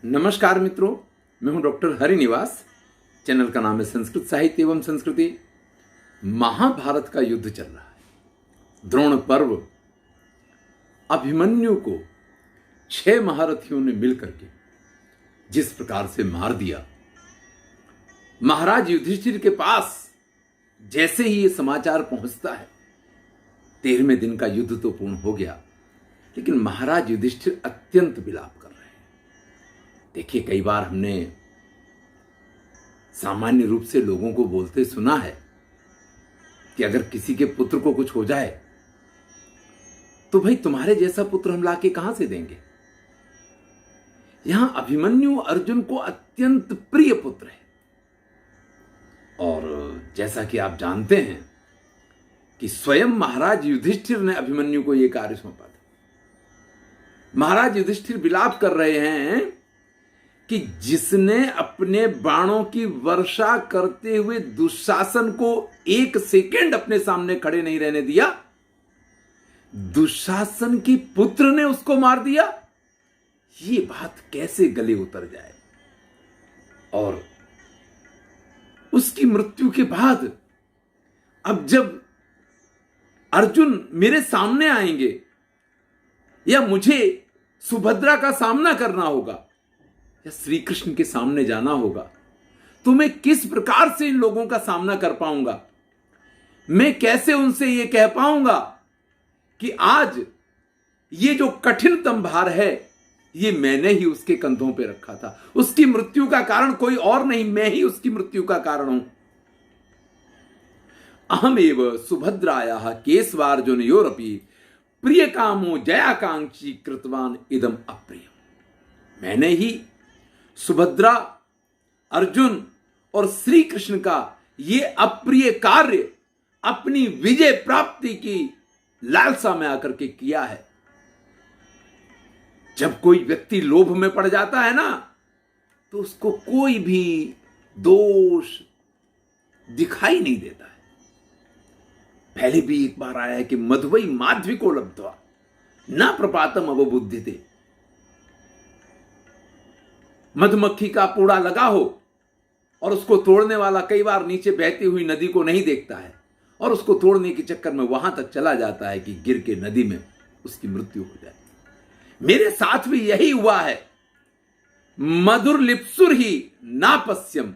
नमस्कार मित्रों, मैं हूं डॉक्टर हरिनिवास। चैनल का नाम है संस्कृत साहित्य एवं संस्कृति। महाभारत का युद्ध चल रहा है। द्रोण पर्व। अभिमन्यु को 6 महारथियों ने मिलकर के जिस प्रकार से मार दिया, महाराज युधिष्ठिर के पास जैसे ही ये समाचार पहुंचता है, 13वें दिन का युद्ध तो पूर्ण हो गया, लेकिन महाराज युधिष्ठिर अत्यंत विलाप कर रहे हैं। देखिए, कई बार हमने सामान्य रूप से लोगों को बोलते सुना है कि अगर किसी के पुत्र को कुछ हो जाए तो भाई तुम्हारे जैसा पुत्र हम लाके कहां से देंगे। यहां अभिमन्यु अर्जुन को अत्यंत प्रिय पुत्र है, और जैसा कि आप जानते हैं कि स्वयं महाराज युधिष्ठिर ने अभिमन्यु को यह कार्य सौंपा था। महाराज युधिष्ठिर विलाप कर रहे हैं कि जिसने अपने बाणों की वर्षा करते हुए दुशासन को 1 सेकंड अपने सामने खड़े नहीं रहने दिया, दुशासन के पुत्र ने उसको मार दिया। ये बात कैसे गले उतर जाए। और उसकी मृत्यु के बाद अब जब अर्जुन मेरे सामने आएंगे या मुझे सुभद्रा का सामना करना होगा या श्री कृष्ण के सामने जाना होगा, तो मैं किस प्रकार से इन लोगों का सामना कर पाऊंगा। मैं कैसे उनसे यह कह पाऊंगा कि आज ये जो कठिनतम भार है ये मैंने ही उसके कंधों पे रखा था। उसकी मृत्यु का कारण कोई और नहीं, मैं ही उसकी मृत्यु का कारण हूं। अहमेव सुभद्रायाः केशवार्जुनयोरपि प्रिय कामो जयाकांक्षी कृतवान इदम अप्रियम। मैंने ही सुभद्रा, अर्जुन और श्री कृष्ण का ये अप्रिय कार्य अपनी विजय प्राप्ति की लालसा में आकर के किया है। जब कोई व्यक्ति लोभ में पड़ जाता है ना, तो उसको कोई भी दोष दिखाई नहीं देता है। पहले भी एक बार आया है कि मधुवई माध्विको लब्ध्वा न प्रपातम अवबुद्धिते। मधुमक्खी का पूड़ा लगा हो और उसको तोड़ने वाला कई बार नीचे बहती हुई नदी को नहीं देखता है और उसको तोड़ने के चक्कर में वहां तक चला जाता है कि गिर के नदी में उसकी मृत्यु हो जाए। मेरे साथ भी यही हुआ है। मधुर लिप्सुर ही नापस्यम।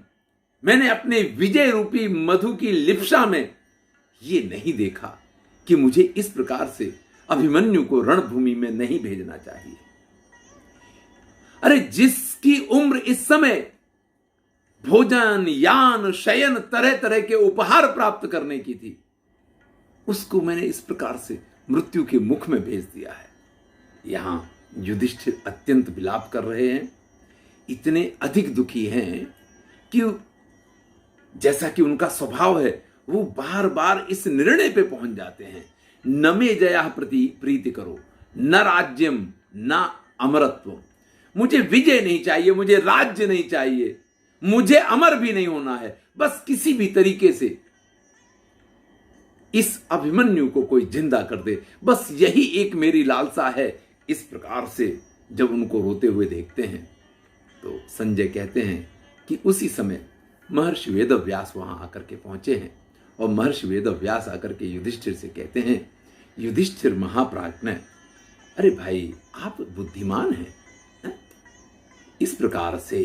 मैंने अपने विजय रूपी मधु की लिप्सा में ये नहीं देखा कि मुझे इस प्रकार से अभिमन्यु को रणभूमि में नहीं भेजना चाहिए। अरे, जिसकी उम्र इस समय भोजन, यान, शयन, तरह तरह के उपहार प्राप्त करने की थी, उसको मैंने इस प्रकार से मृत्यु के मुख में भेज दिया है। यहां युधिष्ठिर अत्यंत विलाप कर रहे हैं, इतने अधिक दुखी हैं कि जैसा कि उनका स्वभाव है, वो बार बार इस निर्णय पे पहुंच जाते हैं, न मे जया प्रति प्रीति करो, न राज्यम न अमरत्व। मुझे विजय नहीं चाहिए, मुझे राज्य नहीं चाहिए, मुझे अमर भी नहीं होना है। बस किसी भी तरीके से इस अभिमन्यु को कोई जिंदा कर दे, बस यही एक मेरी लालसा है। इस प्रकार से जब उनको रोते हुए देखते हैं तो संजय कहते हैं कि उसी समय महर्षि वेदव्यास वहां आकर के पहुंचे हैं, और महर्षि वेदव्यास आकर के युधिष्ठिर से कहते हैं, युधिष्ठिर महाप्राज्ञ, अरे भाई आप बुद्धिमान हैं, इस प्रकार से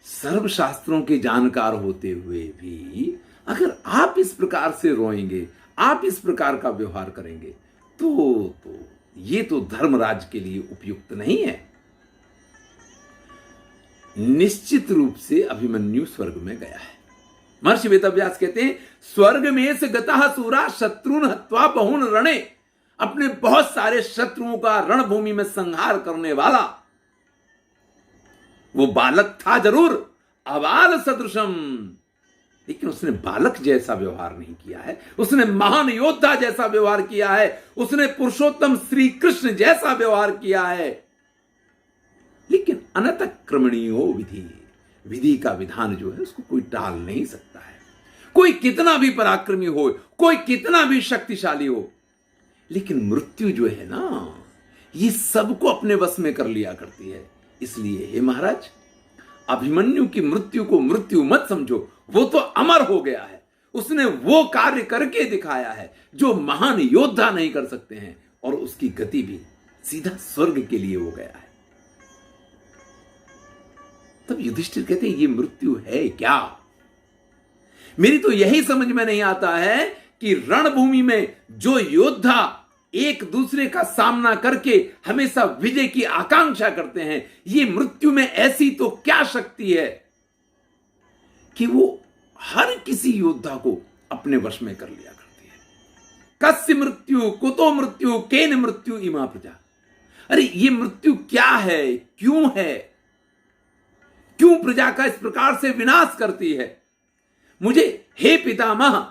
सर्वशास्त्रों के जानकार होते हुए भी अगर आप इस प्रकार से रोएंगे, आप इस प्रकार का व्यवहार करेंगे, तो ये तो धर्मराज के लिए उपयुक्त नहीं है। निश्चित रूप से अभिमन्यु स्वर्ग में गया है। महर्षि वेदव्यास कहते हैं, स्वर्ग में से गतः सूरा शत्रुन हत्वा बहुन रणे। अपने बहुत सारे शत्रुओं का रणभूमि में संहार करने वाला वो बालक था जरूर, अबाल सदृशम, लेकिन उसने बालक जैसा व्यवहार नहीं किया है। उसने महान योद्धा जैसा व्यवहार किया है। उसने पुरुषोत्तम श्री कृष्ण जैसा व्यवहार किया है। लेकिन अनतक्रमणीयो विधि, विधि का विधान जो है उसको कोई टाल नहीं सकता है। कोई कितना भी पराक्रमी हो, कोई कितना भी शक्तिशाली हो, लेकिन मृत्यु जो है ना, ये सबको अपने वश में कर लिया करती है। इसलिए हे महाराज, अभिमन्यु की मृत्यु को मृत्यु मत समझो, वो तो अमर हो गया है। उसने वो कार्य करके दिखाया है जो महान योद्धा नहीं कर सकते हैं, और उसकी गति भी सीधा स्वर्ग के लिए हो गया है। तब युधिष्ठिर कहते हैं, ये मृत्यु है क्या? मेरी तो यही समझ में नहीं आता है कि रणभूमि में जो योद्धा एक दूसरे का सामना करके हमेशा विजय की आकांक्षा करते हैं, ये मृत्यु में ऐसी तो क्या शक्ति है कि वो हर किसी योद्धा को अपने वश में कर लिया करती है। कस्य मृत्यु कुतो मृत्यु केन मृत्यु इमा प्रजा। अरे ये मृत्यु क्या है, क्यों है, क्यों प्रजा का इस प्रकार से विनाश करती है? मुझे हे पितामह,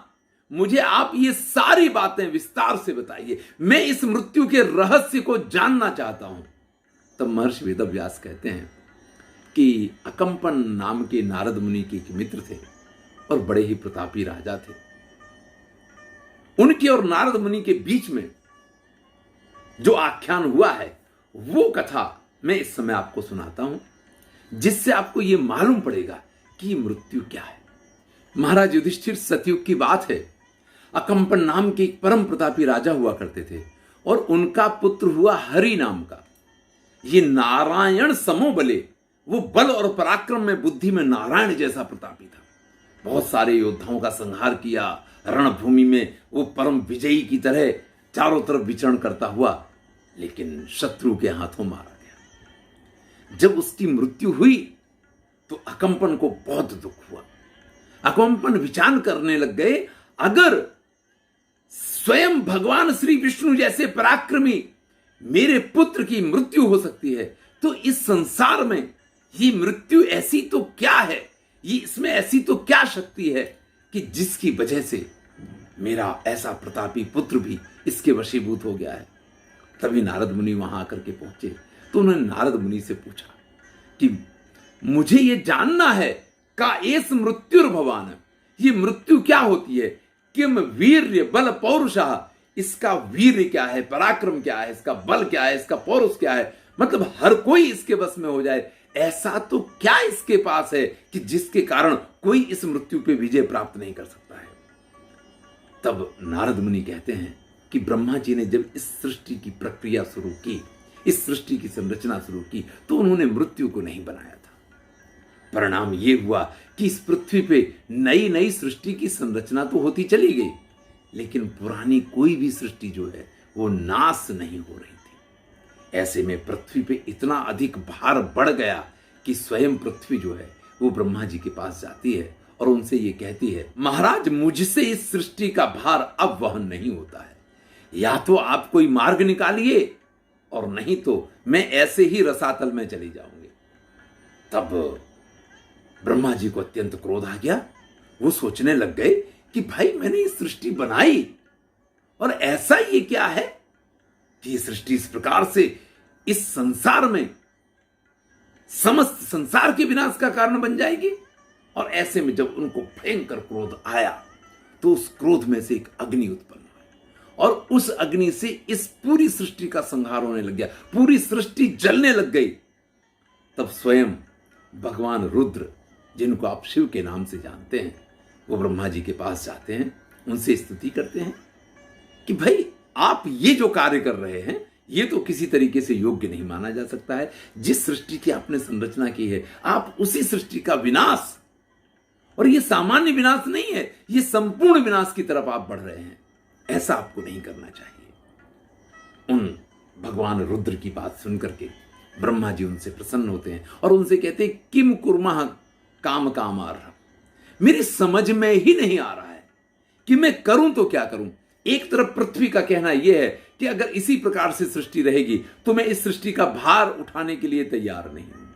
मुझे आप ये सारी बातें विस्तार से बताइए, मैं इस मृत्यु के रहस्य को जानना चाहता हूं। तब महर्षि वेदव्यास कहते हैं कि अकंपन नाम के नारद मुनि के एक मित्र थे और बड़े ही प्रतापी राजा थे। उनके और नारद मुनि के बीच में जो आख्यान हुआ है, वो कथा मैं इस समय आपको सुनाता हूं, जिससे आपको यह मालूम पड़ेगा कि मृत्यु क्या है। महाराज युधिष्ठिर, सतयुग की बात है। अकंपन नाम के एक परम प्रतापी राजा हुआ करते थे और उनका पुत्र हुआ हरि नाम का। ये नारायण समो बले, वो बल और पराक्रम में, बुद्धि में नारायण जैसा प्रतापी था। बहुत सारे योद्धाओं का संहार किया, रणभूमि में वो परम विजयी की तरह चारों तरफ विचरण करता हुआ, लेकिन शत्रु के हाथों मारा गया। जब उसकी मृत्यु हुई तो अकंपन को बहुत दुख हुआ। अकंपन विचार करने लग गए, अगर स्वयं भगवान श्री विष्णु जैसे पराक्रमी मेरे पुत्र की मृत्यु हो सकती है, तो इस संसार में ये मृत्यु ऐसी तो क्या है, ये इसमें ऐसी तो क्या शक्ति है कि जिसकी वजह से मेरा ऐसा प्रतापी पुत्र भी इसके वशीभूत हो गया है। तभी नारद मुनि वहां आकर के पहुंचे तो उन्होंने नारद मुनि से पूछा कि मुझे ये जानना है, का एस मृत्युर्भवान, ये मृत्यु क्या होती है? किम वीर्य बल पौरुषः, इसका वीर्य क्या है, पराक्रम क्या है, इसका बल क्या है, इसका पौरुष क्या है? मतलब हर कोई इसके वश में हो जाए, ऐसा तो क्या इसके पास है कि जिसके कारण कोई इस मृत्यु पे विजय प्राप्त नहीं कर सकता है? तब नारद मुनि कहते हैं कि ब्रह्मा जी ने जब इस सृष्टि की प्रक्रिया शुरू की, इस सृष्टि की संरचना शुरू की, तो उन्होंने मृत्यु को नहीं बनाया था। परिणाम यह हुआ कि इस पृथ्वी पे नई नई सृष्टि की संरचना तो होती चली गई, लेकिन पुरानी कोई भी सृष्टि जो है वो नाश नहीं हो रही थी। ऐसे में पृथ्वी पे इतना अधिक भार बढ़ गया कि स्वयं पृथ्वी जो है वो ब्रह्मा जी के पास जाती है और उनसे ये कहती है, महाराज मुझसे इस सृष्टि का भार अब वहन नहीं होता है, या तो आप कोई मार्ग निकालिए और नहीं तो मैं ऐसे ही रसातल में चली जाऊंगी। तब ब्रह्मा जी को अत्यंत क्रोध आ गया। वो सोचने लग गए कि भाई मैंने ये सृष्टि बनाई और ऐसा ये क्या है कि ये सृष्टि इस प्रकार से इस संसार में समस्त संसार के विनाश का कारण बन जाएगी। और ऐसे में जब उनको भयंकर क्रोध आया तो उस क्रोध में से एक अग्नि उत्पन्न हुई और उस अग्नि से इस पूरी सृष्टि का संहार होने लग गया, पूरी सृष्टि जलने लग गई। तब स्वयं भगवान रुद्र, जिनको आप शिव के नाम से जानते हैं, वो ब्रह्मा जी के पास जाते हैं, उनसे स्तुति करते हैं कि भाई आप ये जो कार्य कर रहे हैं ये तो किसी तरीके से योग्य नहीं माना जा सकता है। जिस सृष्टि की आपने संरचना की है, आप उसी सृष्टि का विनाश, और ये सामान्य विनाश नहीं है, ये संपूर्ण विनाश की तरफ आप बढ़ रहे हैं, ऐसा आपको नहीं करना चाहिए। उन भगवान रुद्र की बात सुनकर के ब्रह्मा जी उनसे प्रसन्न होते हैं और उनसे कहते हैं, किम कुर्मः काम कामार्ह, मेरी समझ में ही नहीं आ रहा है कि मैं करूं तो क्या करूं। एक तरफ पृथ्वी का कहना यह है कि अगर इसी प्रकार से सृष्टि रहेगी तो मैं इस सृष्टि का भार उठाने के लिए तैयार नहीं हूं,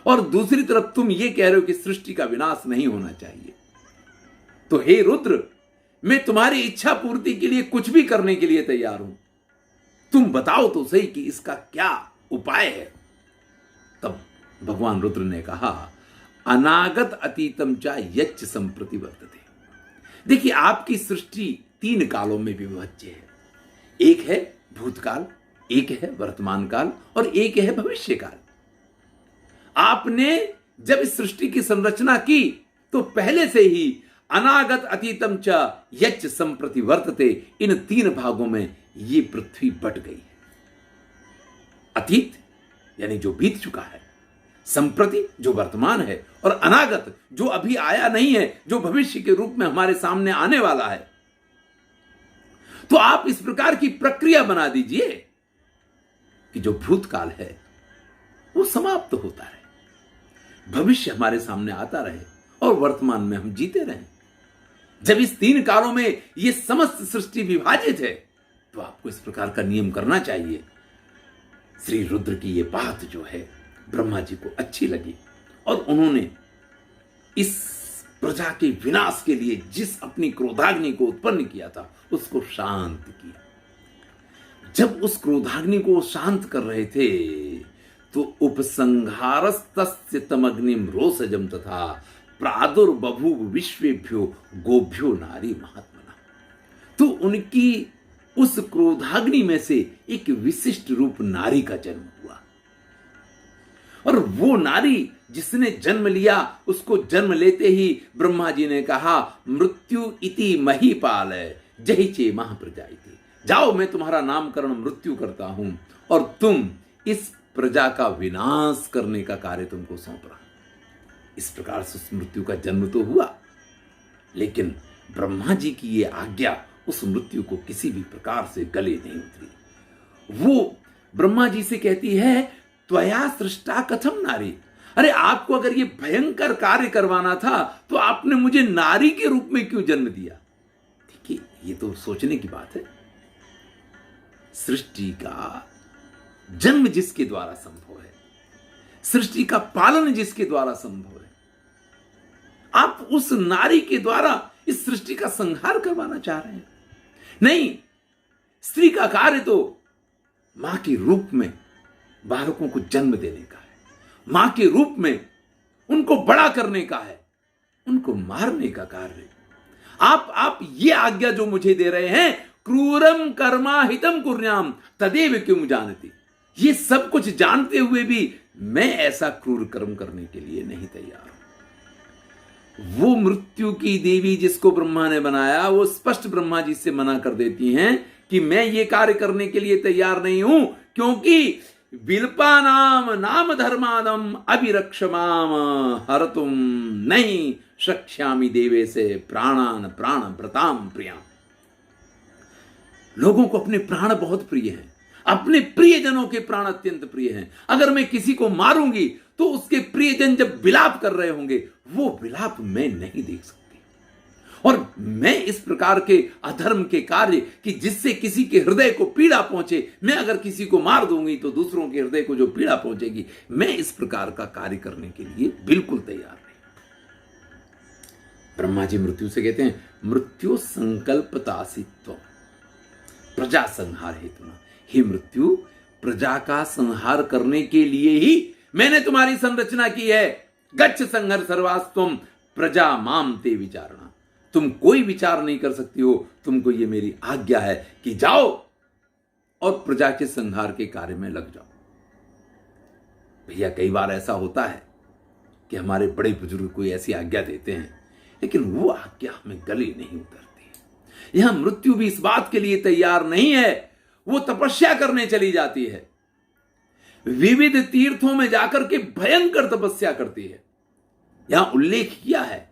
और दूसरी तरफ तुम ये कह रहे हो कि सृष्टि का विनाश नहीं होना चाहिए। तो हे रुद्र, मैं तुम्हारी इच्छा पूर्ति के लिए कुछ भी करने के लिए तैयार हूं, तुम बताओ तो सही कि इसका क्या उपाय है। तब भगवान रुद्र ने कहा, अनागत अतीतम चा यच्च संप्रति वर्तते। देखिए, आपकी सृष्टि 3 कालों में विभाज्य है। एक है भूतकाल, एक है वर्तमान काल और एक है भविष्य काल। आपने जब इस सृष्टि की संरचना की तो पहले से ही अनागत अतीतम च यच्च संप्रति वर्तते, इन 3 भागों में ये पृथ्वी बट गई। अतीत यानी जो बीत चुका है, संप्रति जो वर्तमान है, और अनागत जो अभी आया नहीं है, जो भविष्य के रूप में हमारे सामने आने वाला है। तो आप इस प्रकार की प्रक्रिया बना दीजिए कि जो भूतकाल है वो समाप्त होता रहे, भविष्य हमारे सामने आता रहे और वर्तमान में हम जीते रहें। जब इस 3 कालों में ये समस्त सृष्टि विभाजित है तो आपको इस प्रकार का नियम करना चाहिए। श्री रुद्र की ये बात जो है ब्रह्मा जी को अच्छी लगी और उन्होंने इस प्रजा के विनाश के लिए जिस अपनी क्रोधाग्नि को उत्पन्न किया था उसको शांत किया। जब उस क्रोधाग्नि को शांत कर रहे थे तो उपसंहारस्तस्य तमग्निम रोषजम तथा प्रादुर्बभूव विश्वेभ्यो गोभ्यो नारी महात्मना। तो उनकी उस क्रोधाग्नि में से एक विशिष्ट रूप नारी का जन्म हुआ, और वो नारी जिसने जन्म लिया उसको जन्म लेते ही ब्रह्मा जी ने कहा मृत्यु इति महीपाल जहिचे महाप्रजा इति। जाओ, मैं तुम्हारा नामकरण मृत्यु करता हूं और तुम इस प्रजा का विनाश करने का कार्य तुमको सौंप रहा। इस प्रकार से उस मृत्यु का जन्म तो हुआ, लेकिन ब्रह्मा जी की ये आज्ञा उस मृत्यु को किसी भी प्रकार से गले नहीं उतरी। वो ब्रह्मा जी से कहती है त्वया सृष्टा कथम नारी। अरे आपको अगर ये भयंकर कार्य करवाना था तो आपने मुझे नारी के रूप में क्यों जन्म दिया? देखिए, ये तो सोचने की बात है। सृष्टि का जन्म जिसके द्वारा संभव है, सृष्टि का पालन जिसके द्वारा संभव है, आप उस नारी के द्वारा इस सृष्टि का संहार करवाना चाह रहे हैं। नहीं, स्त्री का कार्य तो मां के रूप में बालकों को जन्म देने का है, मां के रूप में उनको बड़ा करने का है, उनको मारने का कार्य। आप ये आज्ञा जो मुझे दे रहे हैं, क्रूरम कर्मा हितम कुर्याम तदेव क्यों जानती, ये सब कुछ जानते हुए भी मैं ऐसा क्रूर कर्म करने के लिए नहीं तैयार हूं। वो मृत्यु की देवी जिसको ब्रह्मा ने बनाया, वो स्पष्ट ब्रह्मा जी से मना कर देती हैं कि मैं ये कार्य करने के लिए तैयार नहीं हूं, क्योंकि विल्पा नाम नाम धर्मादम अभिरक्षमाम हरतुम नहीं शक्ष्यामि देवे से प्राणान प्राण व्रताम प्रिया। लोगों को अपने प्राण बहुत प्रिय हैं, अपने प्रियजनों के प्राण अत्यंत प्रिय हैं। अगर मैं किसी को मारूंगी तो उसके प्रियजन जब विलाप कर रहे होंगे, वो विलाप मैं नहीं देख सकती। और मैं इस प्रकार के अधर्म के कार्य कि जिससे किसी के हृदय को पीड़ा पहुंचे, मैं अगर किसी को मार दूंगी तो दूसरों के हृदय को जो पीड़ा पहुंचेगी, मैं इस प्रकार का कार्य करने के लिए बिल्कुल तैयार नहीं। ब्रह्मा जी मृत्यु से कहते हैं मृत्यु संकल्पतासित्व प्रजा संहार हेतु। हे मृत्यु, प्रजा का संहार करने के लिए ही मैंने तुम्हारी संरचना की है। गच्छ संहर सर्वास्तुम प्रजा माम ते विचारणा। तुम कोई विचार नहीं कर सकती हो, तुमको ये मेरी आज्ञा है कि जाओ और प्रजा के संहार के कार्य में लग जाओ। भैया, कई बार ऐसा होता है कि हमारे बड़े बुजुर्ग कोई ऐसी आज्ञा देते हैं, लेकिन वो आज्ञा हमें गले नहीं उतरती। यहां मृत्यु भी इस बात के लिए तैयार नहीं है, वो तपस्या करने चली जाती है, विविध तीर्थों में जाकर के भयंकर तपस्या करती है। यहां उल्लेख किया है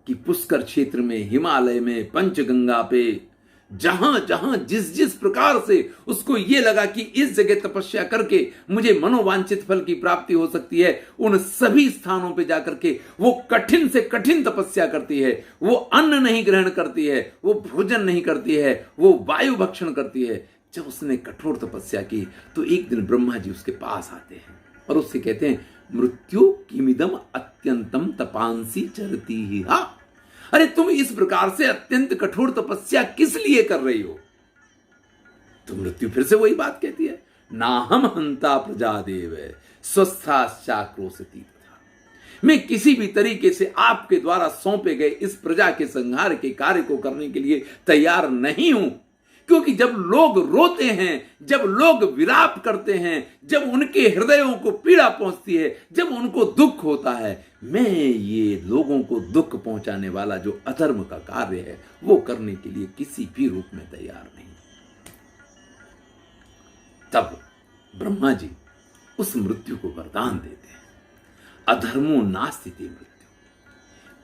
कि पुष्कर क्षेत्र में, हिमालय में, पंचगंगा पे, जहां जहां जिस जिस प्रकार से उसको यह लगा कि इस जगह तपस्या करके मुझे मनोवांछित फल की प्राप्ति हो सकती है, उन सभी स्थानों पे जाकर के वो कठिन से कठिन तपस्या करती है। वो अन्न नहीं ग्रहण करती है, वो भोजन नहीं करती है, वो वायु भक्षण करती है। जब उसने कठोर तपस्या की तो एक दिन ब्रह्मा जी उसके पास आते हैं और उससे कहते हैं मृत्यु किमिदम अत्यंतम तपांसी चरती ही। हा, अरे तुम इस प्रकार से अत्यंत कठोर तपस्या किस लिए कर रही हो? तो मृत्यु फिर से वही बात कहती है, नाहम हंता प्रजादेव स्वस्थाश्चाक्रोशती। मैं किसी भी तरीके से आपके द्वारा सौंपे गए इस प्रजा के संहार के कार्य को करने के लिए तैयार नहीं हूं, क्योंकि जब लोग रोते हैं, जब लोग विलाप करते हैं, जब उनके हृदयों को पीड़ा पहुंचती है, जब उनको दुख होता है, मैं ये लोगों को दुख पहुंचाने वाला जो अधर्म का कार्य है वो करने के लिए किसी भी रूप में तैयार नहीं। तब ब्रह्मा जी उस मृत्यु को वरदान देते हैं, अधर्मो नास्ति मृत्यु,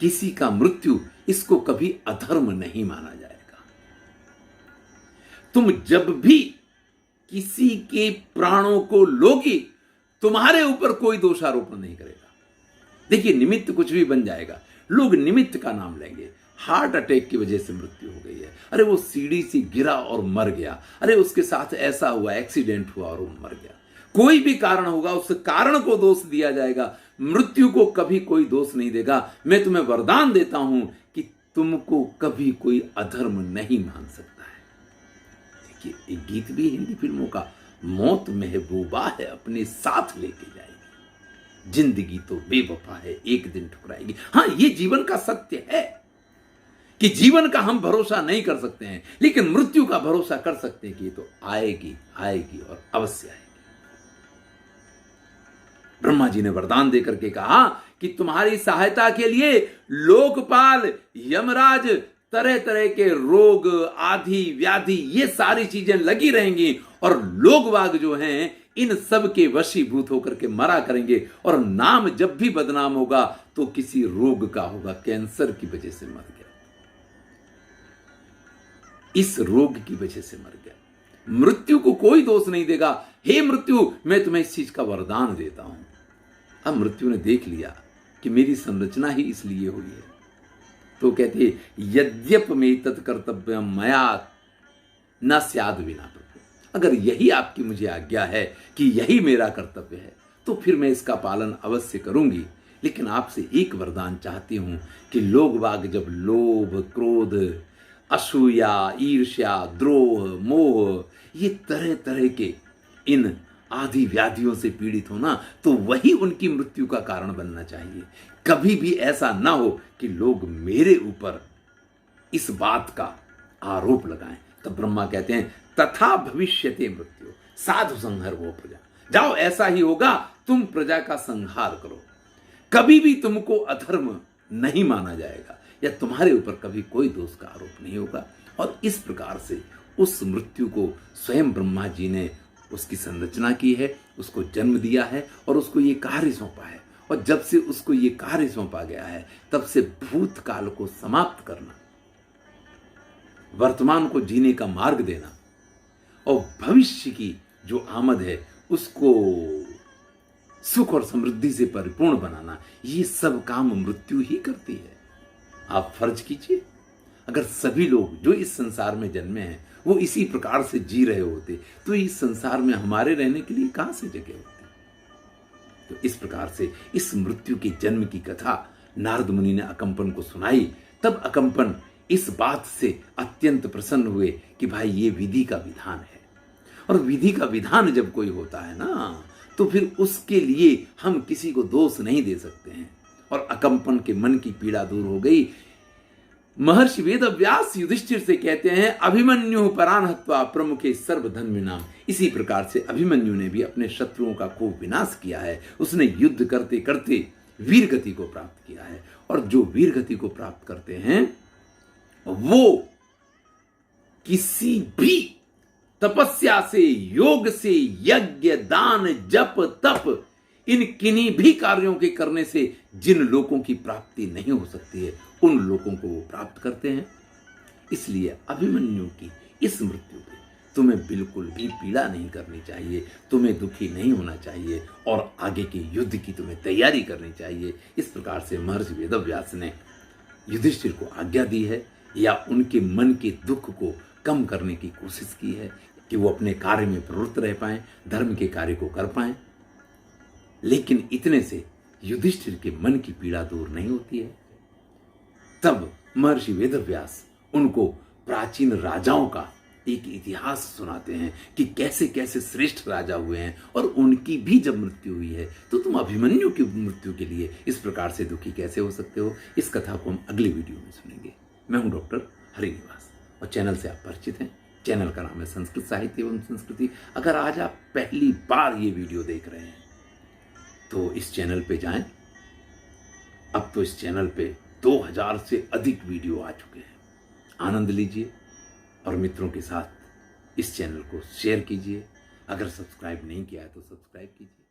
किसी का मृत्यु इसको कभी अधर्म नहीं माना जाएगा। तुम जब भी किसी के प्राणों को लोगी, तुम्हारे ऊपर कोई दोषारोपण नहीं करेगा। देखिए, निमित्त कुछ भी बन जाएगा, लोग निमित्त का नाम लेंगे। हार्ट अटैक की वजह से मृत्यु हो गई है, अरे वो सीढ़ी से गिरा और मर गया, अरे उसके साथ ऐसा हुआ, एक्सीडेंट हुआ और वो मर गया। कोई भी कारण होगा, उस कारण को दोष दिया जाएगा, मृत्यु को कभी कोई दोष नहीं देगा। मैं तुम्हें वरदान देता हूं कि तुमको कभी कोई अधर्म नहीं मान सकता है। देखिए, एक गीत भी हिंदी फिल्मों का, मौत महबूबा है अपने साथ लेके जाएगी, जिंदगी तो बेवफा है एक दिन ठुकराएगी। हां, ये जीवन का सत्य है कि जीवन का हम भरोसा नहीं कर सकते हैं, लेकिन मृत्यु का भरोसा कर सकते हैं कि ये तो आएगी आएगी और अवश्य आएगी। ब्रह्मा जी ने वरदान देकर के कहा कि तुम्हारी सहायता के लिए लोकपाल, यमराज, तरह तरह के रोग, आधि, व्याधि, ये सारी चीजें लगी रहेंगी और लोगवाग जो हैं इन सब के वशीभूत होकर के मरा करेंगे। और नाम जब भी बदनाम होगा तो किसी रोग का होगा, कैंसर की वजह से मर गया, इस रोग की वजह से मर गया। मृत्यु को कोई दोष नहीं देगा। हे मृत्यु, मैं तुम्हें इस चीज का वरदान देता हूं। अब मृत्यु ने देख लिया कि मेरी संरचना ही इसलिए हुई है, तो कहते यद्यप में तत्कर्तव्य मया न स्याद विना प्रभु, अगर यही आपकी मुझे आज्ञा है कि यही मेरा कर्तव्य है तो फिर मैं इसका पालन अवश्य करूंगी। लेकिन आपसे एक वरदान चाहती हूं कि लोग बाग जब लोभ, क्रोध, असूया, ईर्ष्या, द्रोह, मोह, ये तरह तरह के इन आदि व्याधियों से पीड़ित हो ना, तो वही उनकी मृत्यु का कारण बनना चाहिए। कभी भी ऐसा ना हो कि लोग मेरे ऊपर इस बात का आरोप लगाएं। तब ब्रह्मा कहते हैं तथा भविष्यते मृत्यु साधु संहार वो प्रजा, जाओ ऐसा ही होगा, तुम प्रजा का संहार करो, कभी भी तुमको अधर्म नहीं माना जाएगा या तुम्हारे ऊपर कभी कोई दोष का आरोप नहीं होगा। और इस प्रकार से उस मृत्यु को स्वयं ब्रह्मा जी ने उसकी संरचना की है, उसको जन्म दिया है और उसको ये कार्य सौंपा है। और जब से उसको ये कार्य सौंपा गया है तब से भूतकाल को समाप्त करना, वर्तमान को जीने का मार्ग देना और भविष्य की जो आमद है उसको सुख और समृद्धि से परिपूर्ण बनाना, ये सब काम मृत्यु ही करती है। आप फर्ज कीजिए, अगर सभी लोग जो इस संसार में जन्मे हैं वो इसी प्रकार से जी रहे होते तो इस संसार में हमारे रहने के लिए कहां से जगह होती। तो इस प्रकार से इस मृत्यु के जन्म की कथा नारद मुनि ने अकंपन को सुनाई। तब अकंपन इस बात से अत्यंत प्रसन्न हुए कि भाई ये विधि का विधान है, और विधि का विधान जब कोई होता है ना तो फिर उसके लिए हम किसी को दोष नहीं दे सकते हैं। और अकंपन के मन की पीड़ा दूर हो गई। महर्षि वेदव्यास युधिष्ठिर से कहते हैं अभिमन्यु परान हत्वा प्रमुखे सर्वधन्विनाम। इसी प्रकार से अभिमन्यु ने भी अपने शत्रुओं का खूब विनाश किया है। उसने युद्ध करते करते वीर गति को प्राप्त किया है, और जो वीर गति को प्राप्त करते हैं वो किसी भी तपस्या से, योग से, यज्ञ, दान, जप, तप, इन किन्हीं भी कार्यों के करने से जिन लोगों की प्राप्ति नहीं हो सकती है उन लोगों को वो प्राप्त करते हैं। इसलिए अभिमन्यु की इस मृत्यु पे तुम्हें बिल्कुल भी पीड़ा नहीं करनी चाहिए, तुम्हें दुखी नहीं होना चाहिए और आगे के युद्ध की तुम्हें तैयारी करनी चाहिए। इस प्रकार से महर्षि वेदव्यास ने युधिष्ठिर को आज्ञा दी है, या उनके मन के दुख को कम करने की कोशिश की है कि वो अपने कार्य में प्रवृत्त रह पाएं, धर्म के कार्य को कर पाएं। लेकिन इतने से युधिष्ठिर के मन की पीड़ा दूर नहीं होती है। तब महर्षि वेदव्यास उनको प्राचीन राजाओं का एक इतिहास सुनाते हैं कि कैसे कैसे श्रेष्ठ राजा हुए हैं, और उनकी भी जब मृत्यु हुई है तो तुम अभिमन्यु की मृत्यु के लिए इस प्रकार से दुखी कैसे हो सकते हो। इस कथा को हम अगली वीडियो में सुनेंगे। मैं हूं डॉक्टर हरिनिवास और चैनल से आप परिचित हैं। चैनल का नाम है संस्कृत साहित्य एवं संस्कृति। अगर आज आप पहली बार ये वीडियो देख रहे हैं तो इस चैनल पे जाएं। अब तो इस चैनल पे 2000 से अधिक वीडियो आ चुके हैं। आनंद लीजिए और मित्रों के साथ इस चैनल को शेयर कीजिए। अगर सब्सक्राइब नहीं किया है तो सब्सक्राइब कीजिए।